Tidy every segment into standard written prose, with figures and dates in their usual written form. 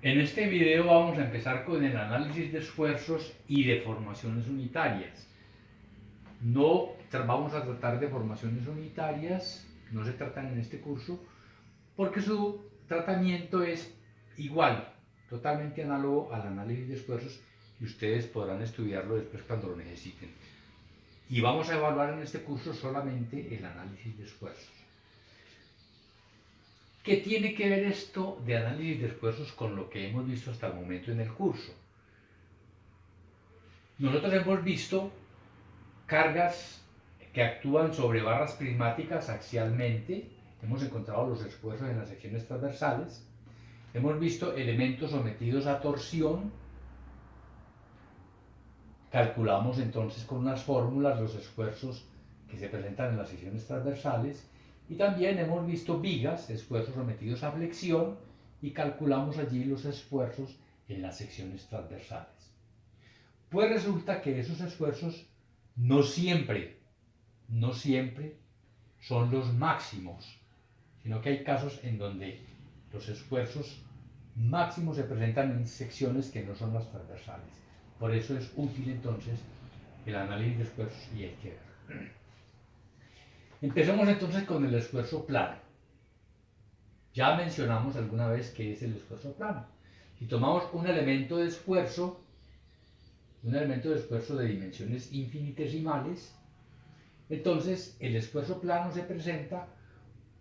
En este video vamos a empezar con el análisis de esfuerzos y de formaciones unitarias. No vamos a tratar de formaciones unitarias, no se tratan en este curso, porque su tratamiento es igual, totalmente análogo al análisis de esfuerzos y ustedes podrán estudiarlo después cuando lo necesiten. Y vamos a evaluar en este curso solamente el análisis de esfuerzos. ¿Qué tiene que ver esto de análisis de esfuerzos con lo que hemos visto hasta el momento en el curso? Nosotros hemos visto cargas que actúan sobre barras prismáticas axialmente, hemos encontrado los esfuerzos en las secciones transversales, hemos visto elementos sometidos a torsión, calculamos entonces con unas fórmulas los esfuerzos que se presentan en las secciones transversales y también hemos visto vigas, esfuerzos sometidos a flexión y calculamos allí los esfuerzos en las secciones transversales. Pues resulta que esos esfuerzos no siempre son los máximos, sino que hay casos en donde los esfuerzos máximos se presentan en secciones que no son las transversales. Por eso es útil entonces el análisis de esfuerzos y hay que ver. Empecemos entonces con el esfuerzo plano. Ya mencionamos alguna vez qué es el esfuerzo plano. Si tomamos un elemento de esfuerzo de dimensiones infinitesimales, entonces el esfuerzo plano se presenta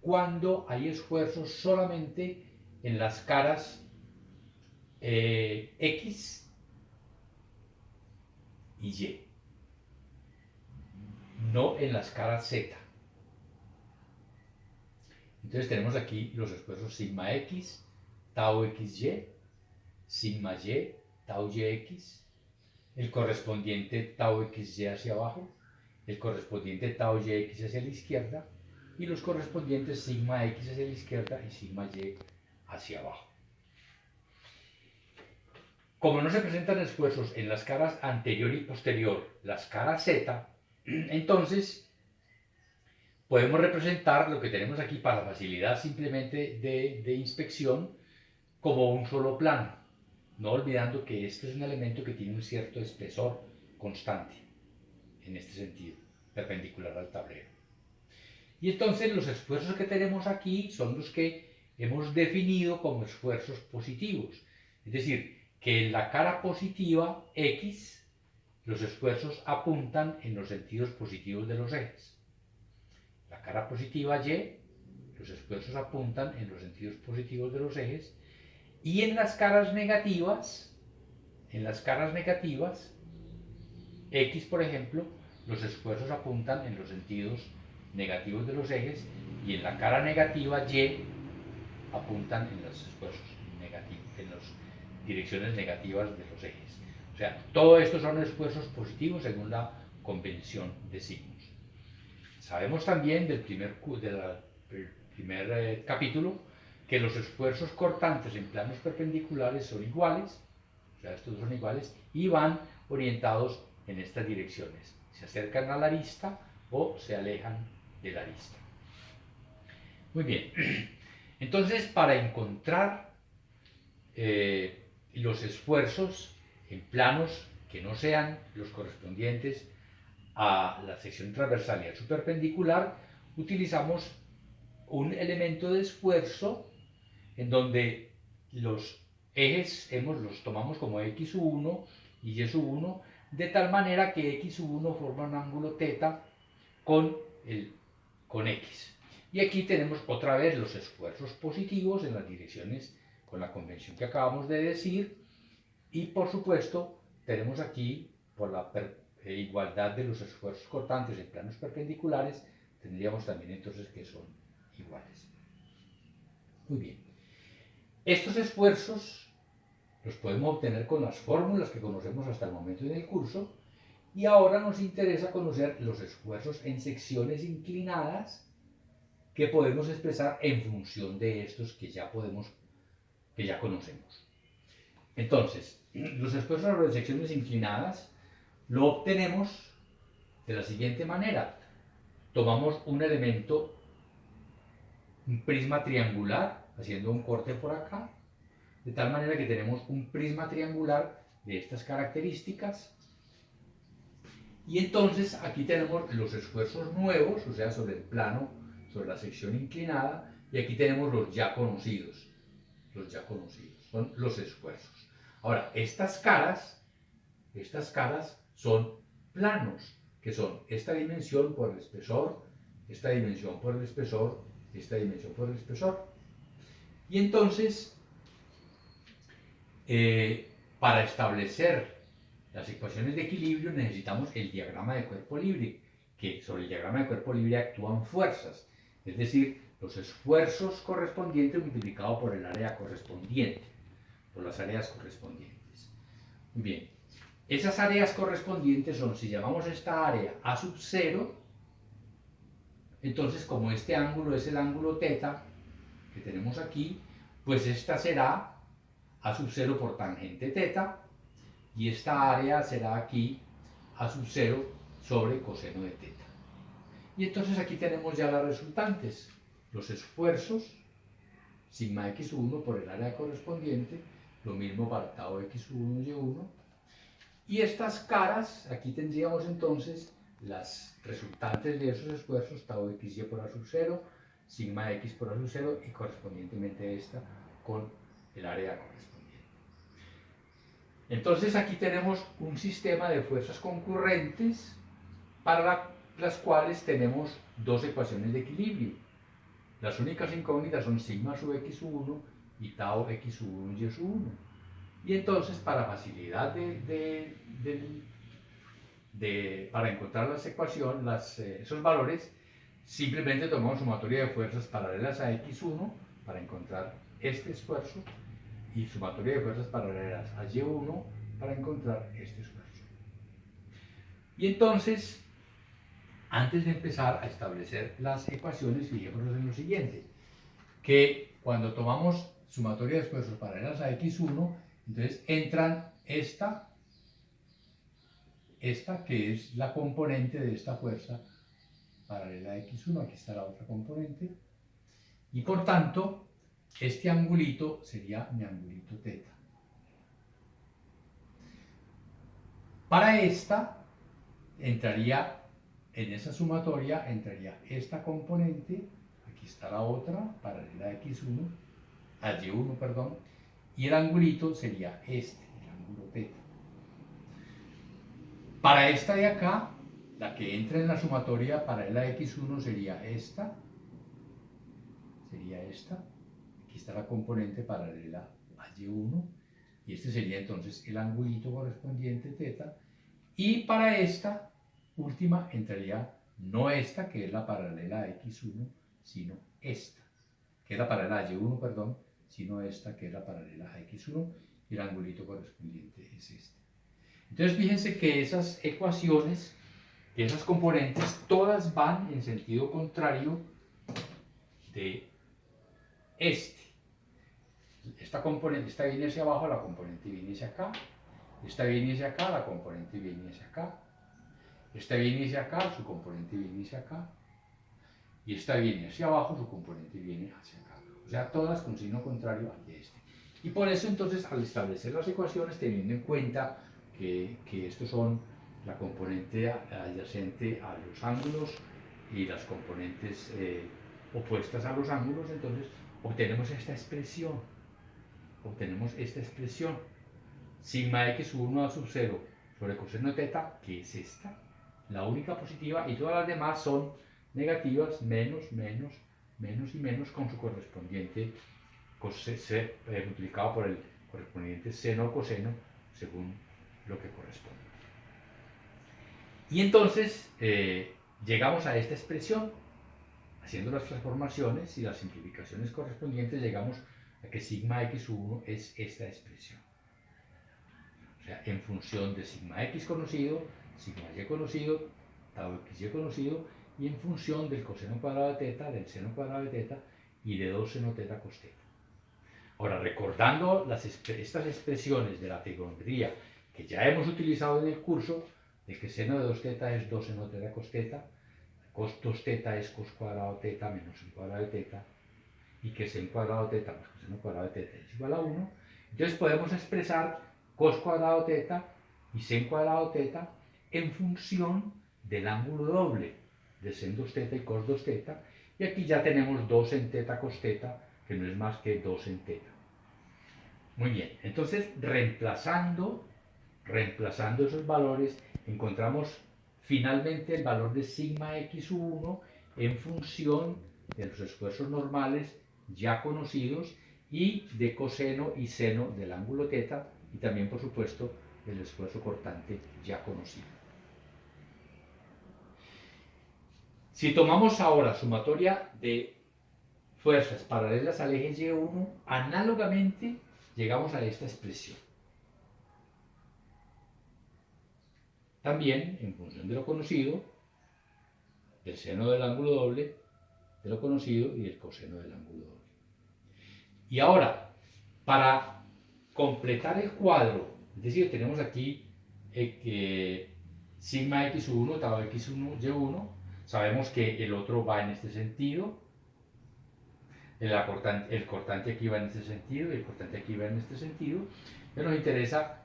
cuando hay esfuerzos solamente en las caras X y Y, no en las caras Z. Entonces tenemos aquí los esfuerzos sigma X, tau XY, sigma Y, tau YX, el correspondiente tau XY hacia abajo, el correspondiente tau YX hacia la izquierda y los correspondientes sigma X hacia la izquierda y sigma Y hacia abajo. Como no se presentan esfuerzos en las caras anterior y posterior, las caras Z, entonces podemos representar lo que tenemos aquí para facilidad simplemente de inspección como un solo plano, no olvidando que este es un elemento que tiene un cierto espesor constante, en este sentido, perpendicular al tablero. Y entonces los esfuerzos que tenemos aquí son los que hemos definido como esfuerzos positivos, es decir, que en la cara positiva X los esfuerzos apuntan en los sentidos positivos de los ejes. La cara positiva Y, los esfuerzos apuntan en los sentidos positivos de los ejes. Y en las caras negativas, X por ejemplo, los esfuerzos apuntan en los sentidos negativos de los ejes y en la cara negativa Y apuntan en los esfuerzos negativos, en las direcciones negativas de los ejes. O sea, todo esto son esfuerzos positivos según la convención de signos. Sabemos también del primer capítulo que los esfuerzos cortantes en planos perpendiculares son iguales, o sea, estos son iguales, y van orientados en estas direcciones. Se acercan a la arista o se alejan de la arista. Muy bien. Entonces, para encontrar los esfuerzos en planos que no sean los correspondientes a la sección transversal y a su perpendicular, utilizamos un elemento de esfuerzo en donde los ejes los tomamos como x1 y y1, de tal manera que x1 forma un ángulo θ con x. Y aquí tenemos otra vez los esfuerzos positivos en las direcciones con la convención que acabamos de decir. Y por supuesto, tenemos aquí, por la igualdad de los esfuerzos cortantes en planos perpendiculares, tendríamos también entonces que son iguales. Muy bien. Estos esfuerzos los podemos obtener con las fórmulas que conocemos hasta el momento en el curso. Y ahora nos interesa conocer los esfuerzos en secciones inclinadas que podemos expresar en función de estos que ya conocemos. Entonces, los esfuerzos sobre secciones inclinadas lo obtenemos de la siguiente manera. Tomamos un elemento, un prisma triangular, haciendo un corte por acá, de tal manera que tenemos un prisma triangular de estas características. Y entonces aquí tenemos los esfuerzos nuevos, o sea, sobre el plano, sobre la sección inclinada, y aquí tenemos los ya conocidos. Los ya conocidos son los esfuerzos. Ahora, estas caras son planos, que son esta dimensión por el espesor, esta dimensión por el espesor, esta dimensión por el espesor. Y entonces, para establecer las ecuaciones de equilibrio necesitamos el diagrama de cuerpo libre, que sobre el diagrama de cuerpo libre actúan fuerzas, es decir, los esfuerzos correspondientes multiplicado por el área correspondiente, por las áreas correspondientes. Muy bien, esas áreas correspondientes son, si llamamos esta área A sub 0, entonces como este ángulo es el ángulo θ que tenemos aquí, pues esta será A sub 0 por tangente θ, y esta área será aquí A sub 0 sobre coseno de θ. Y entonces aquí tenemos ya las resultantes, los esfuerzos, sigma x1 por el área correspondiente, lo mismo para tau x1 y1, y estas caras, aquí tendríamos entonces las resultantes de esos esfuerzos, tau xy por A sub 0, sigma x por A sub 0 y correspondientemente esta con el área correspondiente. Entonces aquí tenemos un sistema de fuerzas concurrentes para las cuales tenemos dos ecuaciones de equilibrio. Las únicas incógnitas son sigma sub x1 y tau x1 y s1. Y entonces, para facilidad para encontrar las ecuaciones, esos valores, simplemente tomamos sumatoria de fuerzas paralelas a x1 para encontrar este esfuerzo y sumatoria de fuerzas paralelas a y1 para encontrar este esfuerzo. Y entonces, antes de empezar a establecer las ecuaciones, fijémonos en lo siguiente, que cuando tomamos sumatoria de esfuerzos paralelas a x1, entonces entran esta que es la componente de esta fuerza paralela a x1, aquí está la otra componente, y por tanto, este angulito sería mi angulito θ. Para esta, entraría, en esa sumatoria, entraría esta componente, aquí está la otra, paralela a x1, a y1, perdón, y el angulito sería este, el ángulo θ. Para esta de acá, la que entra en la sumatoria paralela a x1 sería esta, aquí está la componente paralela a y1, y este sería entonces el angulito correspondiente θ, y para esta última entraría no esta, que es la paralela a x1, sino esta, que es la paralela a y1, perdón, sino esta, que es la paralela a x1, y el angulito correspondiente es este. Entonces fíjense que esas ecuaciones, esas componentes, todas van en sentido contrario de este. Esta componente, esta viene hacia abajo, la componente viene hacia acá. Esta viene hacia acá, la componente viene hacia acá. Esta viene hacia acá, su componente viene hacia acá. Y esta viene hacia abajo, su componente viene hacia acá. O sea, todas con signo contrario al de este. Y por eso entonces, al establecer las ecuaciones, teniendo en cuenta que estos son la componente adyacente a los ángulos y las componentes opuestas a los ángulos, entonces obtenemos esta expresión. Sigma x1 a sub 0 sobre coseno θ, que es esta, la única positiva, y todas las demás son negativas, menos, menos, menos y menos, con su correspondiente multiplicado por el correspondiente seno o coseno, según lo que corresponde. Y entonces llegamos a esta expresión, haciendo las transformaciones y las simplificaciones correspondientes, llegamos a que sigma x1 es esta expresión. O sea, en función de sigma x conocido, sigma y conocido, tau xy conocido, y en función del coseno cuadrado de θ, del seno cuadrado de θ y de 2 seno θ cos θ. Ahora, recordando estas expresiones de la trigonometría que ya hemos utilizado en el curso, de que seno de 2θ es 2 seno θ cos θ, cos 2θ es cos cuadrado θ menos sin cuadrado de θ, y que sen cuadrado θ más coseno cuadrado de θ es igual a 1, Entonces podemos expresar cos cuadrado teta y sen cuadrado teta en función del ángulo doble de sen 2 teta y cos 2 teta. Y aquí ya tenemos 2 en teta cos teta, que no es más que 2 en teta. Muy bien, entonces reemplazando esos valores, encontramos finalmente el valor de sigma x1 en función de los esfuerzos normales ya conocidos y de coseno y seno del ángulo teta y también, por supuesto, del esfuerzo cortante ya conocido. Si tomamos ahora sumatoria de fuerzas paralelas al eje Y1, análogamente llegamos a esta expresión. También, en función de lo conocido, del seno del ángulo doble, de lo conocido y del coseno del ángulo doble. Y ahora, para completar el cuadro, es decir, tenemos aquí sigma x1, tau x1, y1, sabemos que el otro va en este sentido, el cortante aquí va en este sentido y el cortante aquí va en este sentido, pero nos interesa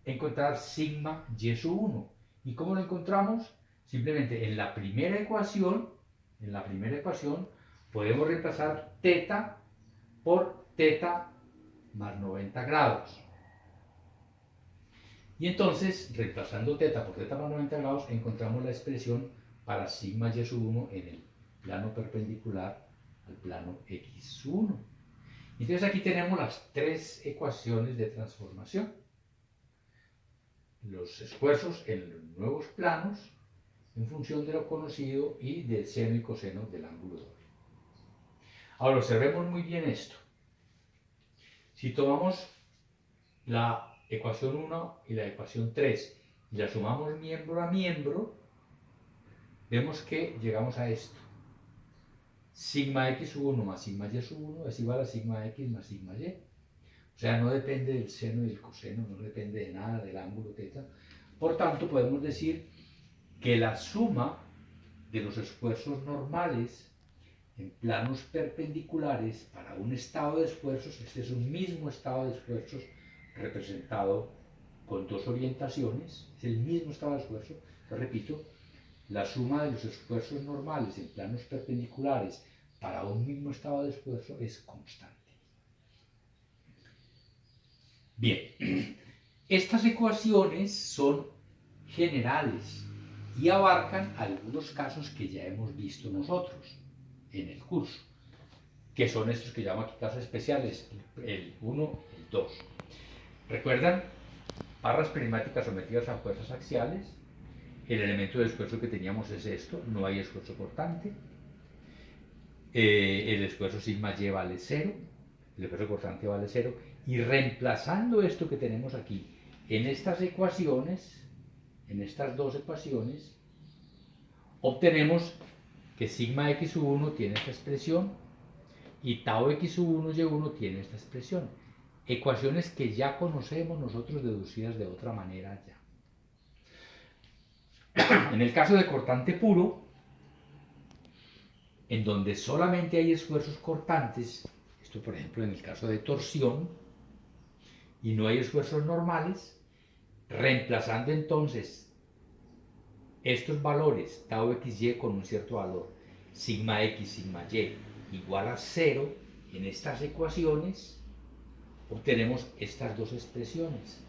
encontrar sigma y sub 1. ¿Y cómo lo encontramos? Simplemente en la primera ecuación podemos reemplazar teta por teta más 90 grados. Y entonces, reemplazando teta por teta más 90 grados, encontramos la expresión para sigma y sub 1 en el plano perpendicular al plano x1. Entonces aquí tenemos las tres ecuaciones de transformación. Los esfuerzos en los nuevos planos en función de lo conocido y del seno y coseno del ángulo doble. Ahora observemos muy bien esto. Si tomamos la ecuación 1 y la ecuación 3 y la sumamos miembro a miembro, vemos que llegamos a esto. Sigma x1 más sigma y1 es igual a sigma x más sigma y. O sea, no depende del seno y del coseno, no depende de nada del ángulo teta. Por tanto, podemos decir que la suma de los esfuerzos normales en planos perpendiculares para un estado de esfuerzos, este es un mismo estado de esfuerzos representado con dos orientaciones, es el mismo estado de esfuerzo, lo repito, la suma de los esfuerzos normales en planos perpendiculares para un mismo estado de esfuerzo es constante. Bien, estas ecuaciones son generales y abarcan algunos casos que ya hemos visto nosotros en el curso, que son estos que llamo aquí casos especiales, el 1 y el 2. ¿Recuerdan? Barras prismáticas sometidas a fuerzas axiales. El elemento de esfuerzo que teníamos es esto, no hay esfuerzo cortante. El esfuerzo sigma y vale 0, el esfuerzo cortante vale 0. Y reemplazando esto que tenemos aquí en estas ecuaciones, en estas dos ecuaciones, obtenemos que sigma x1 tiene esta expresión y tau x1 y1 tiene esta expresión. Ecuaciones que ya conocemos nosotros deducidas de otra manera ya. En el caso de cortante puro, en donde solamente hay esfuerzos cortantes, esto por ejemplo en el caso de torsión, y no hay esfuerzos normales, reemplazando entonces estos valores, tau xy con un cierto valor, sigma x, sigma y, igual a 0, en estas ecuaciones, obtenemos estas dos expresiones,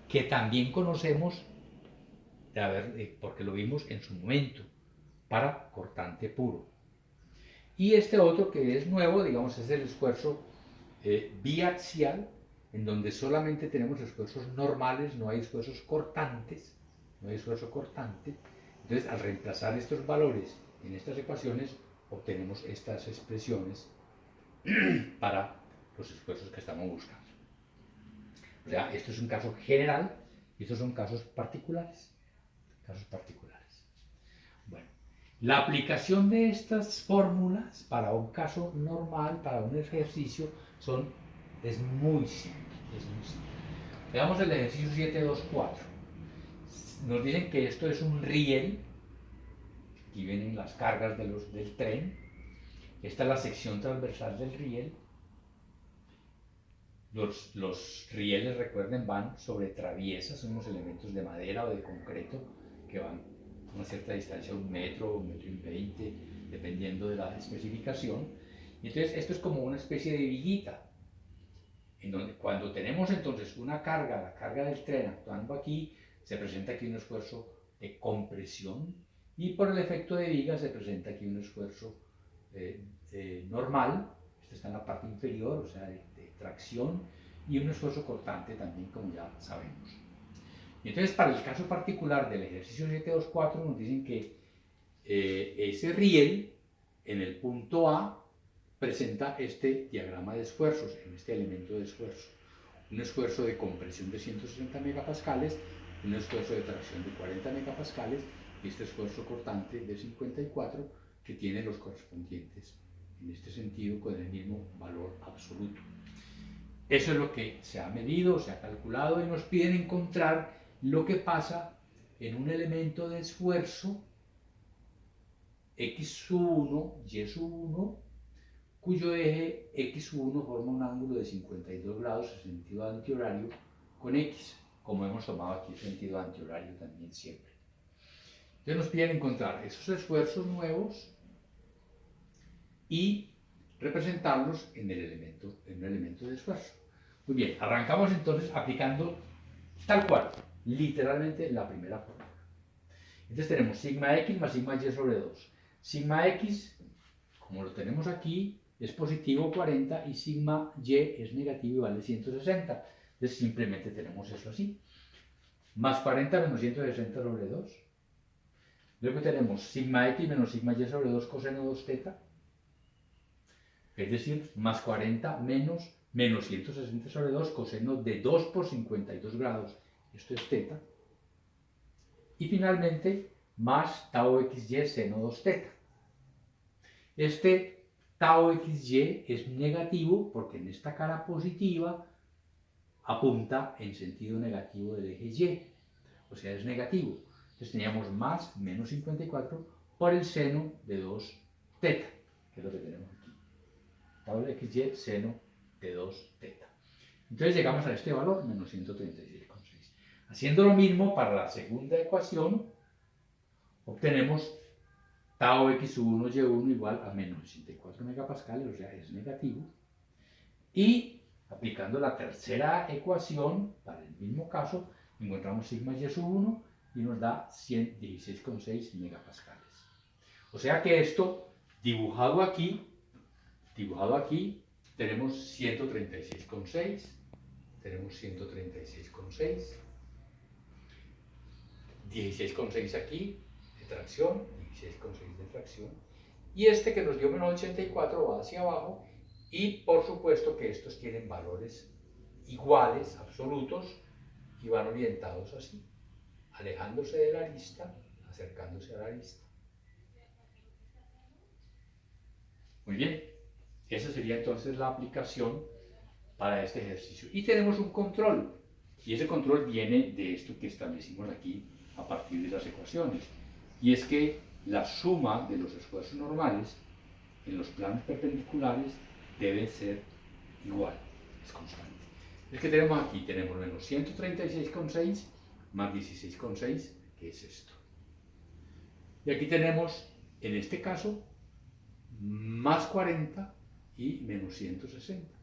que también conocemos, porque lo vimos en su momento, para cortante puro. Y este otro que es nuevo, digamos, es el esfuerzo biaxial, en donde solamente tenemos esfuerzos normales, no hay esfuerzos cortantes, no hay esfuerzo cortante. Entonces, al reemplazar estos valores en estas ecuaciones, obtenemos estas expresiones para los esfuerzos que estamos buscando. O sea, esto es un caso general y estos son casos particulares. Bueno, la aplicación de estas fórmulas para un caso normal, para un ejercicio, es muy simple. Veamos el ejercicio 7.2.4. Nos dicen que esto es un riel. Aquí vienen las cargas del tren. Esta es la sección transversal del riel. Los rieles, recuerden, van sobre traviesas, son unos elementos de madera o de concreto que van a una cierta distancia, 1 metro, 1,20 m, dependiendo de la especificación. Y entonces esto es como una especie de viguita, en donde cuando tenemos entonces una carga, la carga del tren actuando aquí, se presenta aquí un esfuerzo de compresión y por el efecto de viga se presenta aquí un esfuerzo normal, este está en la parte inferior, o sea, de tracción, y un esfuerzo cortante también, como ya sabemos. Y entonces, para el caso particular del ejercicio 724, nos dicen que ese riel en el punto A presenta este diagrama de esfuerzos, en este elemento de esfuerzo. Un esfuerzo de compresión de 160 megapascales, un esfuerzo de tracción de 40 megapascales y este esfuerzo cortante de 54 que tiene los correspondientes, en este sentido, con el mismo valor absoluto. Eso es lo que se ha medido, se ha calculado y nos piden encontrar lo que pasa en un elemento de esfuerzo x1, y1, cuyo eje x1 forma un ángulo de 52 grados en sentido antihorario con x, como hemos tomado aquí el sentido antihorario también siempre. Entonces nos piden encontrar esos esfuerzos nuevos y representarlos en un elemento de esfuerzo. Muy bien, arrancamos entonces aplicando tal cual, literalmente la primera fórmula. Entonces tenemos sigma x más sigma y sobre 2. Sigma x, como lo tenemos aquí, es positivo 40 y sigma y es negativo y vale 160. Entonces simplemente tenemos eso así. Más 40 menos 160 sobre 2. Luego tenemos sigma x menos sigma y sobre 2 coseno 2 teta. Es decir, más 40 menos 160 sobre 2 coseno de 2 por 52 grados. Esto es teta. Y finalmente, más tau xy seno 2 teta. Este tau xy es negativo porque en esta cara positiva apunta en sentido negativo del eje y, o sea, es negativo. Entonces teníamos más menos 54 por el seno de 2 teta, que es lo que tenemos aquí. Tau xy seno de 2 teta. Entonces llegamos a este valor, menos 136,6. Haciendo lo mismo para la segunda ecuación, obtenemos tau x1 y1 igual a menos 64 megapascales, o sea, es negativo. Y aplicando la tercera ecuación, para el mismo caso, encontramos sigma y sub 1 y nos da 116,6 megapascales. O sea que esto, dibujado aquí, tenemos 136,6, tenemos 136,6, 16,6 aquí de tracción, 16,6 de tracción, y este que nos dio menos 84 va hacia abajo, y por supuesto que estos tienen valores iguales, absolutos, y van orientados así, alejándose de la arista, acercándose a la arista. Muy bien, esa sería entonces la aplicación para este ejercicio. Y tenemos un control, y ese control viene de esto que establecimos aquí a partir de las ecuaciones, y es que la suma de los esfuerzos normales en los planos perpendiculares debe ser igual, es constante. Es que tenemos aquí, tenemos menos 136,6 más 16,6, que es esto. Y aquí tenemos, en este caso, más 40 y menos 160.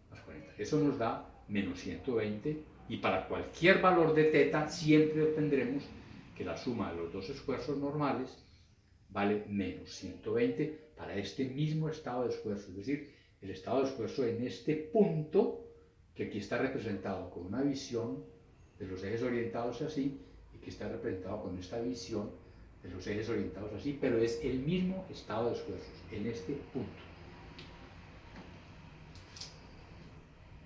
Más 40. Eso nos da menos 120 y para cualquier valor de teta siempre obtendremos que la suma de los dos esfuerzos normales vale menos 120 para este mismo estado de esfuerzo, es decir, el estado de esfuerzo en este punto que aquí está representado con una visión de los ejes orientados así y que está representado con esta visión de los ejes orientados así, pero es el mismo estado de esfuerzos en este punto.